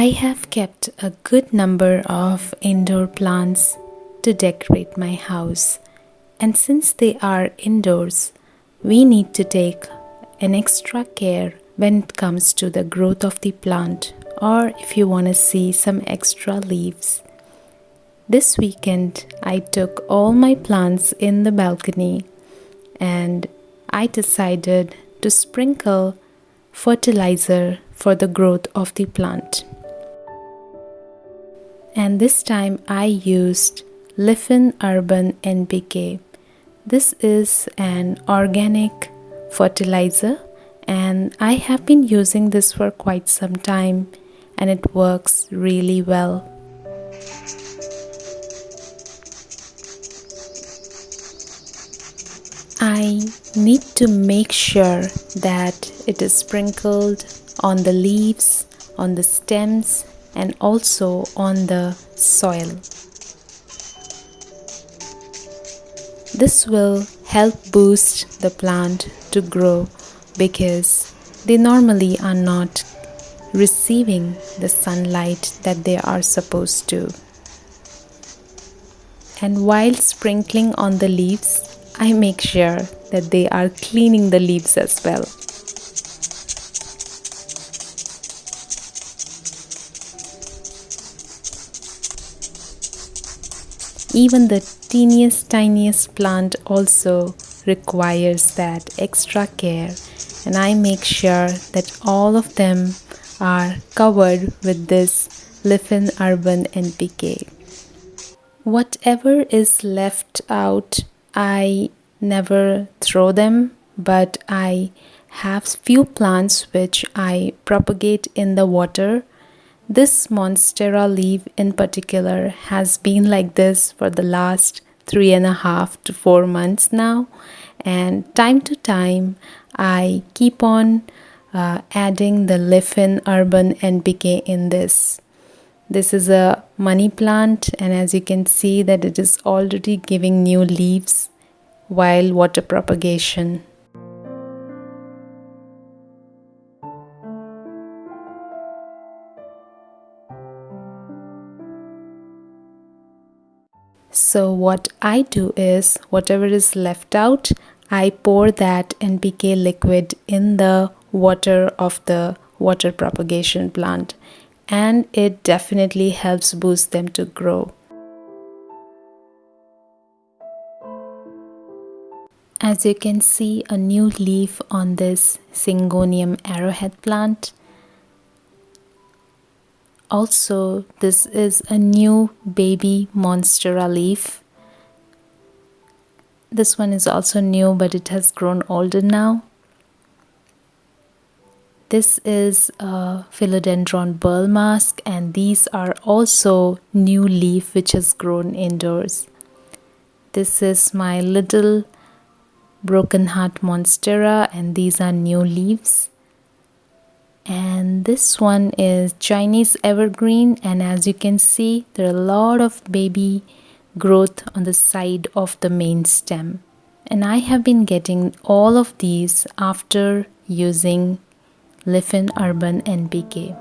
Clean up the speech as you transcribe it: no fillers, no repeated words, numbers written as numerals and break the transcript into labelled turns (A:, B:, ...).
A: I have kept a good number of indoor plants to decorate my house, and since they are indoors, we need to take an extra care when it comes to the growth of the plant, or if you want to see some extra leaves. This weekend, I took all my plants in the balcony and I decided to sprinkle fertilizer for the growth of the plant. And this time I used Lyfin Urban NPK. This is an organic fertilizer and I have been using this for quite some time and it works really well. I need to make sure that it is sprinkled on the leaves, on the stems, and also on the soil. This will help boost the plant to grow because they normally are not receiving the sunlight that they are supposed to. And while sprinkling on the leaves, I make sure that they are cleaning the leaves as well. Even the tiniest plant also requires that extra care, and I make sure that all of them are covered with this Lyfin Urban NPK. Whatever is left out, I never throw them, but I have few plants which I propagate in the water. This monstera leaf in particular has been like this for the last 3.5 to 4 months now, and time to time I keep on adding the Lyfin Urban NPK in this. This is a money plant, and as you can see that it is already giving new leaves while water propagation. So what I do is, whatever is left out, I pour that NPK liquid in the water of the water propagation plant, and it definitely helps boost them to grow. As you can see, a new leaf on this Syngonium arrowhead plant. Also, this is a new baby monstera leaf. This one is also new, but it has grown older now. This is a philodendron burl mask, and these are also new leaf which has grown indoors. This is my little broken heart monstera, and these are new leaves. And this one is Chinese evergreen, and as you can see, there are a lot of baby growth on the side of the main stem. And I have been getting all of these after using Lyfin Urban NPK.